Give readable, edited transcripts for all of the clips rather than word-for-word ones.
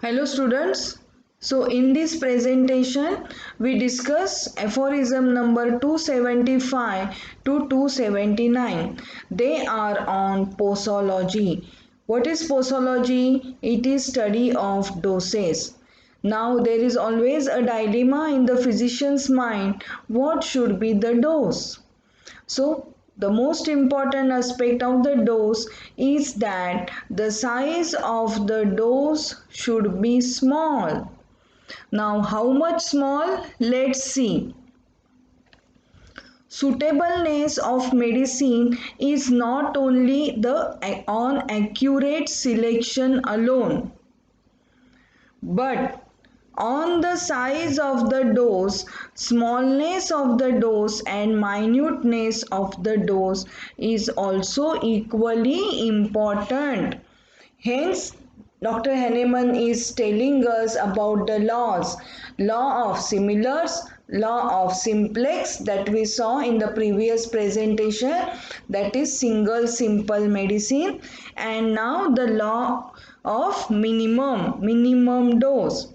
Hello students. So in this presentation we discuss aphorism number 275 to 279. They are on posology. What is posology? It is study of doses. Now there is always a dilemma in the physician's mind. What should be the dose? So, the most important aspect of the dose is that the size of the dose should be small. Now, how much small? Let's see. Suitableness of medicine is not only the on accurate selection alone, but on the size of the dose, smallness of the dose and minuteness of the dose is also equally important. Hence, Dr. Hahnemann is telling us about the laws. Law of similars, law of simplex that we saw in the previous presentation, that is single simple medicine, and now the law of minimum dose.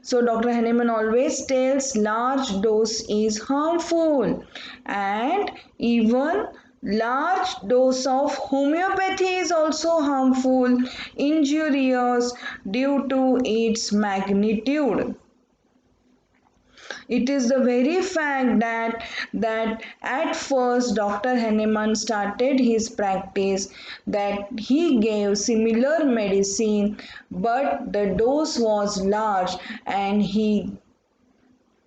So Dr. Hahnemann always tells large dose is harmful, and even large dose of homeopathy is also harmful, injurious due to its magnitude. It is the very fact that at first Dr. Hahnemann started his practice that he gave similar medicine, but the dose was large and he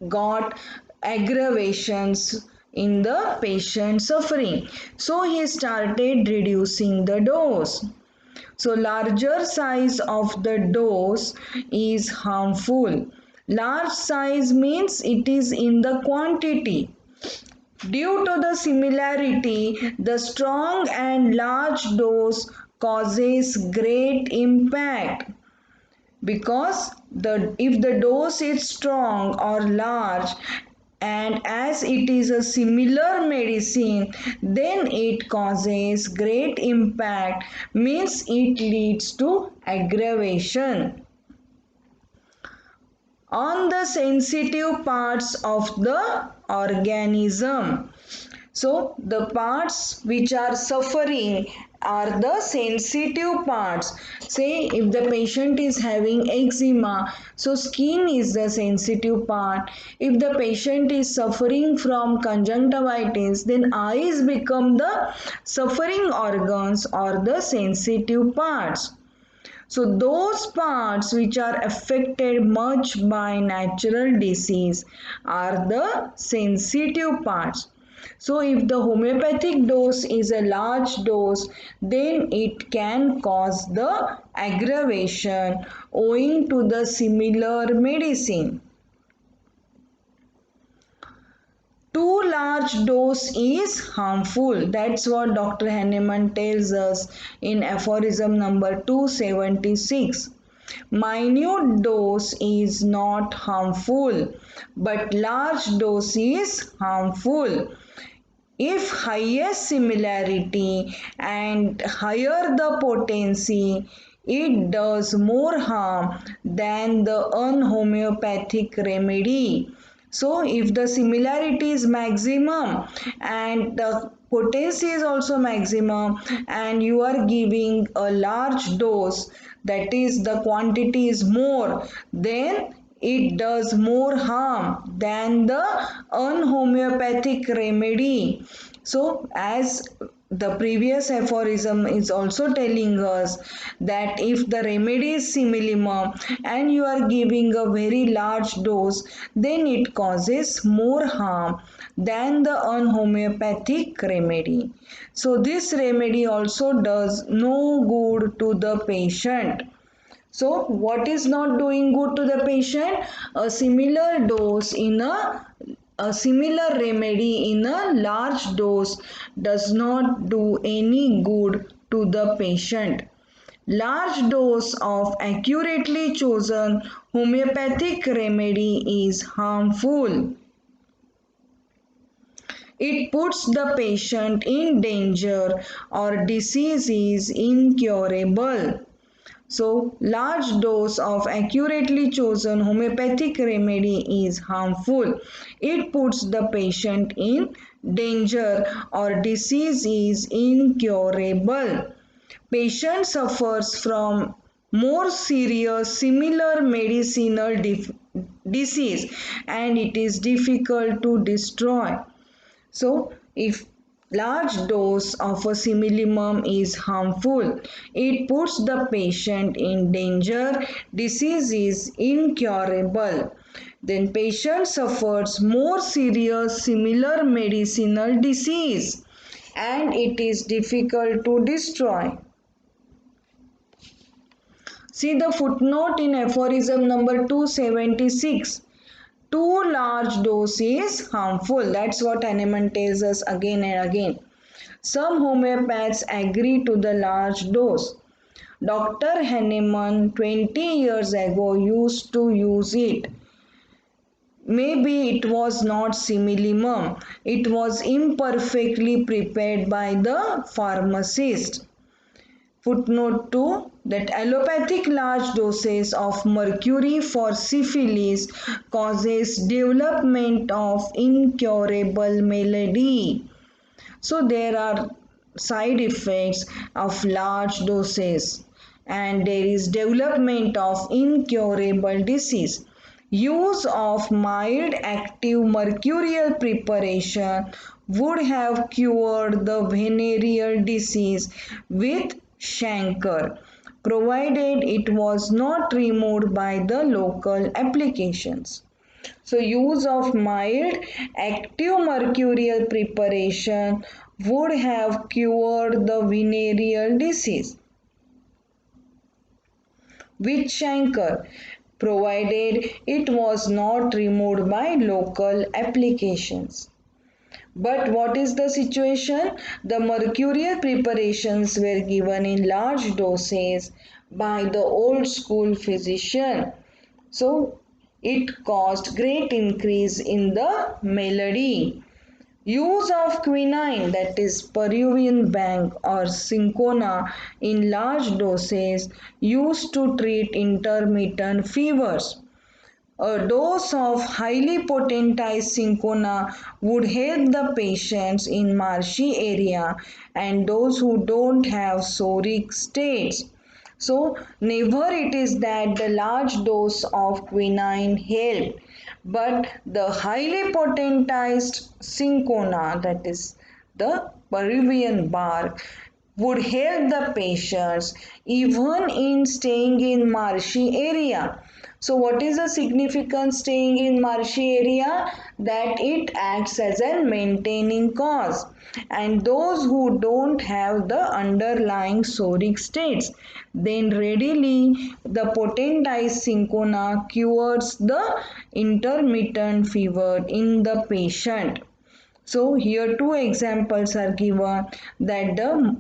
got aggravations in the patient suffering. So he started reducing the dose. So larger size of the dose is harmful. Large size means it is in the quantity. Due to the similarity, the strong and large dose causes great impact, because if the dose is strong or large and as it is a similar medicine, then it causes great impact, means it leads to aggravation on the sensitive parts of the organism. So the parts which are suffering are the sensitive parts. Say if the patient is having eczema, so skin is the sensitive part. If the patient is suffering from conjunctivitis, then eyes become the suffering organs or the sensitive parts. So those parts which are affected much by natural disease are the sensitive parts. So if the homeopathic dose is a large dose, then it can cause the aggravation owing to the similar medicine. Too large dose is harmful. That's what Dr. Hahnemann tells us in aphorism number 276. Minute dose is not harmful, but large dose is harmful. If highest similarity and higher the potency, it does more harm than the unhomeopathic remedy. So if the similarity is maximum and the potency is also maximum and you are giving a large dose, that is the quantity is more, then it does more harm than the unhomeopathic remedy. So as the previous aphorism is also telling us that if the remedy is similar and you are giving a very large dose, then it causes more harm than the unhomeopathic remedy. So this remedy also does no good to the patient. So what is not doing good to the patient? A similar dose in a similar remedy in a large dose does not do any good to the patient. Large dose of accurately chosen homeopathic remedy is harmful. It puts the patient in danger or disease is incurable. So, large dose of accurately chosen homeopathic remedy is harmful. It puts the patient in danger or disease is incurable. Patient suffers from more serious similar medicinal disease and it is difficult to destroy. So, if large dose of a similimum is harmful, it puts the patient in danger, disease is incurable. Then patient suffers more serious similar medicinal disease and it is difficult to destroy. See the footnote in aphorism number 276. Too large dose is harmful. That's what Hahnemann tells us again and again. Some homeopaths agree to the large dose. Dr. Hahnemann 20 years ago used to use it. Maybe it was not similimum. It was imperfectly prepared by the pharmacist. Footnote 2 that allopathic large doses of mercury for syphilis causes development of incurable malady. So there are side effects of large doses and there is development of incurable disease. Use of mild active mercurial preparation would have cured the venereal disease with chancre, provided it was not removed by the local applications. So use of mild active mercurial preparation would have cured the venereal disease with chancre, provided it was not removed by local applications. But what is the situation? The mercurial preparations were given in large doses by the old school physician. So it caused great increase in the malady. Use of quinine, that is Peruvian bank or cinchona, in large doses used to treat intermittent fevers. A dose of highly potentized cinchona would help the patients in marshy area and those who don't have psoriatic states. So never it is that the large dose of quinine helped, but the highly potentized cinchona, that is the Peruvian bark, would help the patients even in staying in marshy area. So what is the significance staying in marshy area? That it acts as a maintaining cause. And those who don't have the underlying psoriatic states, then readily the potentized cinchona cures the intermittent fever in the patient. So here two examples are given that the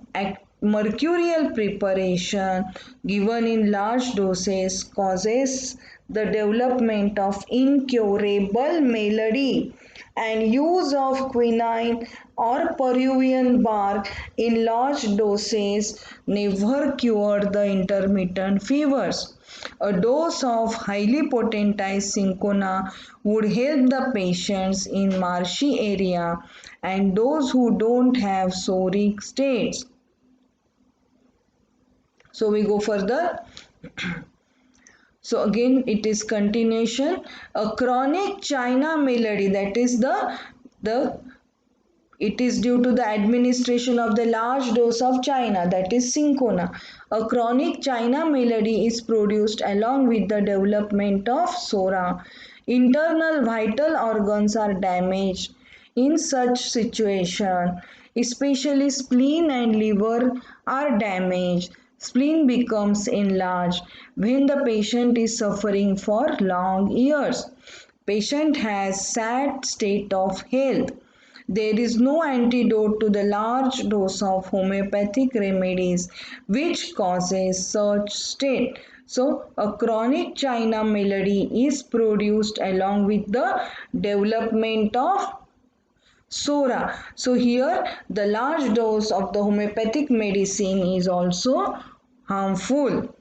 mercurial preparation given in large doses causes the development of incurable malady and use of quinine or Peruvian bark in large doses never cured the intermittent fevers. A dose of highly potentized cinchona would help the patients in marshy area and those who don't have psoriatic states. So we go further. So again it is continuation. A chronic China malady, that is the it is due to the administration of the large dose of China, that is cinchona. A chronic China malady is produced along with the development of psora. Internal vital organs are damaged. In such situation, especially spleen and liver are damaged. Spleen becomes enlarged when the patient is suffering for long years. Patient has sad state of health. There is no antidote to the large dose of homeopathic remedies which causes such state. So, a chronic China malady is produced along with the development of psora. So, here the large dose of the homeopathic medicine is also harmful.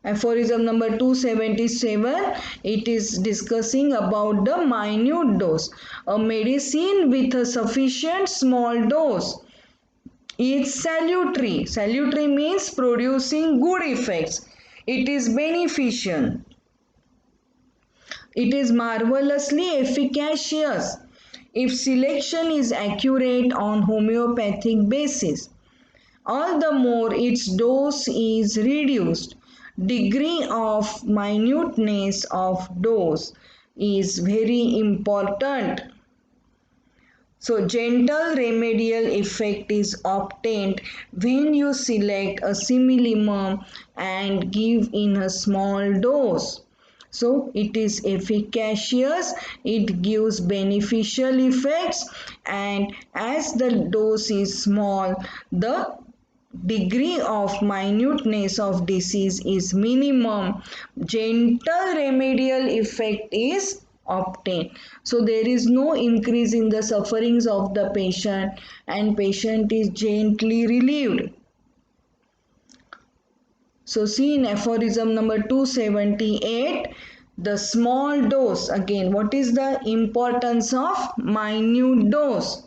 Aphorism number 277, it is discussing about the minute dose. A medicine with a sufficient small dose is salutary. Salutary means producing good effects. It is beneficial. It is marvelously efficacious if selection is accurate on homeopathic basis. All the more its dose is reduced. Degree of minuteness of dose is very important. So gentle remedial effect is obtained when you select a similimum and give in a small dose. So it is efficacious, it gives beneficial effects, and as the dose is small, the degree of minuteness of disease is minimum. Gentle remedial effect is obtained. So there is no increase in the sufferings of the patient and patient is gently relieved. So see in aphorism number 278, the small dose. Again, what is the importance of minute dose?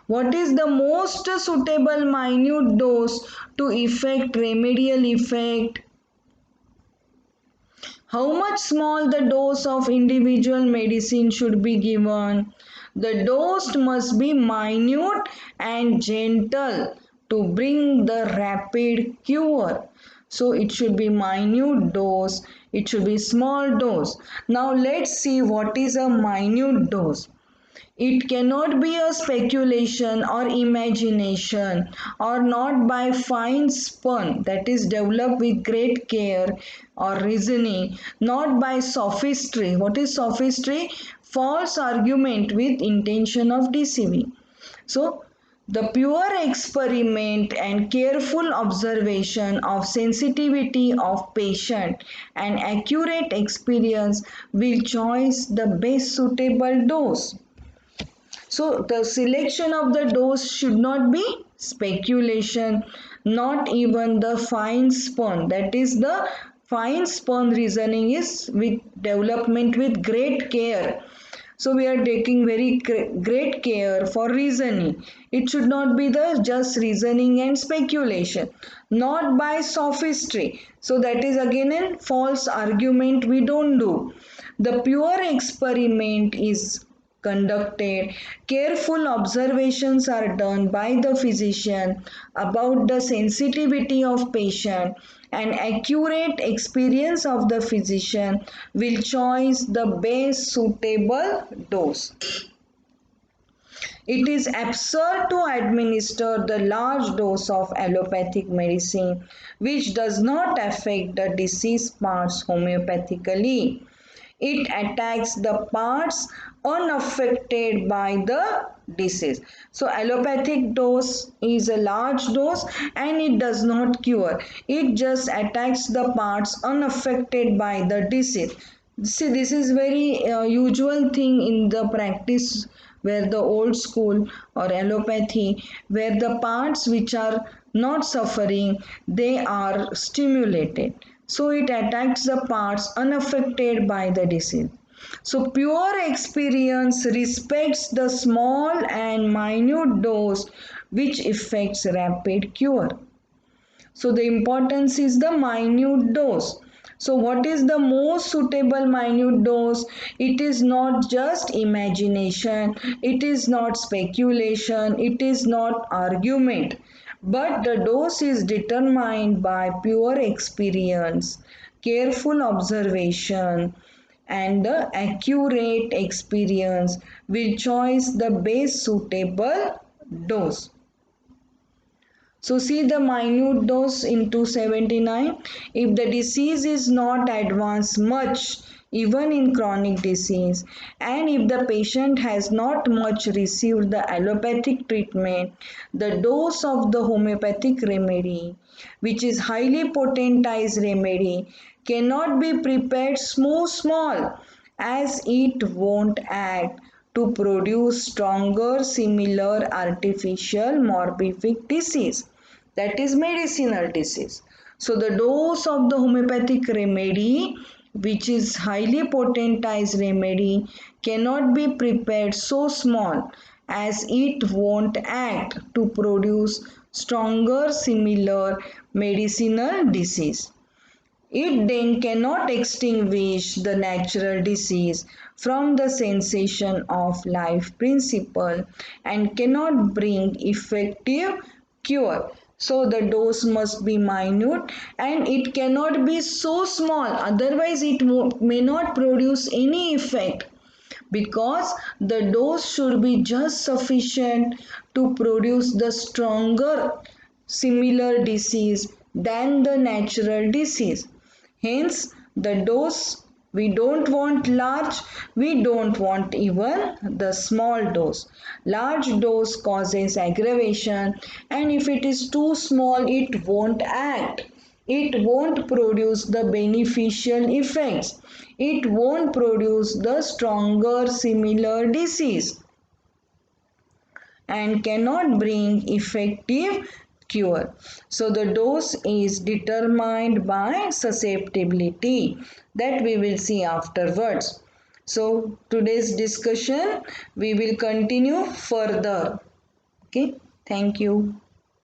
What is the most suitable minute dose to effect remedial effect? How much small the dose of individual medicine should be given? The dose must be minute and gentle to bring the rapid cure. So it should be minute dose, it should be small dose. Now let's see what is a minute dose. It cannot be a speculation or imagination or not by fine spun, that is developed with great care or reasoning, not by sophistry. What is sophistry? False argument with intention of deceiving. So the pure experiment and careful observation of sensitivity of patient and accurate experience will choose the best suitable dose. So the selection of the dose should not be speculation, not even the fine spun. That is the fine spun reasoning is with development with great care. So we are taking very great care for reasoning. It should not be the just reasoning and speculation, not by sophistry. So that is again a false argument we don't do. The pure experiment is conducted, careful observations are done by the physician about the sensitivity of patient and accurate experience of the physician will choose the best suitable dose. It is absurd to administer the large dose of allopathic medicine which does not affect the disease parts homeopathically. It attacks the parts unaffected by the disease. So allopathic dose is a large dose and it does not cure. It just attacks the parts unaffected by the disease. See, this is very usual thing in the practice where the old school or allopathy, where the parts which are not suffering, they are stimulated. So it attacks the parts unaffected by the disease. So pure experience respects the small and minute dose which effects rapid cure. So the importance is the minute dose. So what is the most suitable minute dose? It is not just imagination, it is not speculation, it is not argument, but the dose is determined by pure experience, careful observation, and the accurate experience will choose the best suitable dose. So see the minute dose in 279. If the disease is not advanced much, even in chronic disease, and if the patient has not much received the allopathic treatment, the dose of the homeopathic remedy, which is highly potentized remedy, cannot be prepared small as it won't act to produce stronger similar artificial morbific disease. that is medicinal disease. So the dose of the homeopathic remedy, which is highly potentized remedy, cannot be prepared so small as it won't act to produce stronger similar medicinal disease. It then cannot extinguish the natural disease from the cessation of life principle and cannot bring effective cure. So the dose must be minute and it cannot be so small, otherwise it may not produce any effect, because the dose should be just sufficient to produce the stronger similar disease than the natural disease. Hence, the dose, we don't want large, we don't want even the small dose. Large dose causes aggravation, and if it is too small, it won't act. It won't produce the beneficial effects. It won't produce the stronger similar disease and cannot bring effective cure. So the dose is determined by susceptibility, that we will see afterwards. So today's discussion we will continue further. Okay, thank you.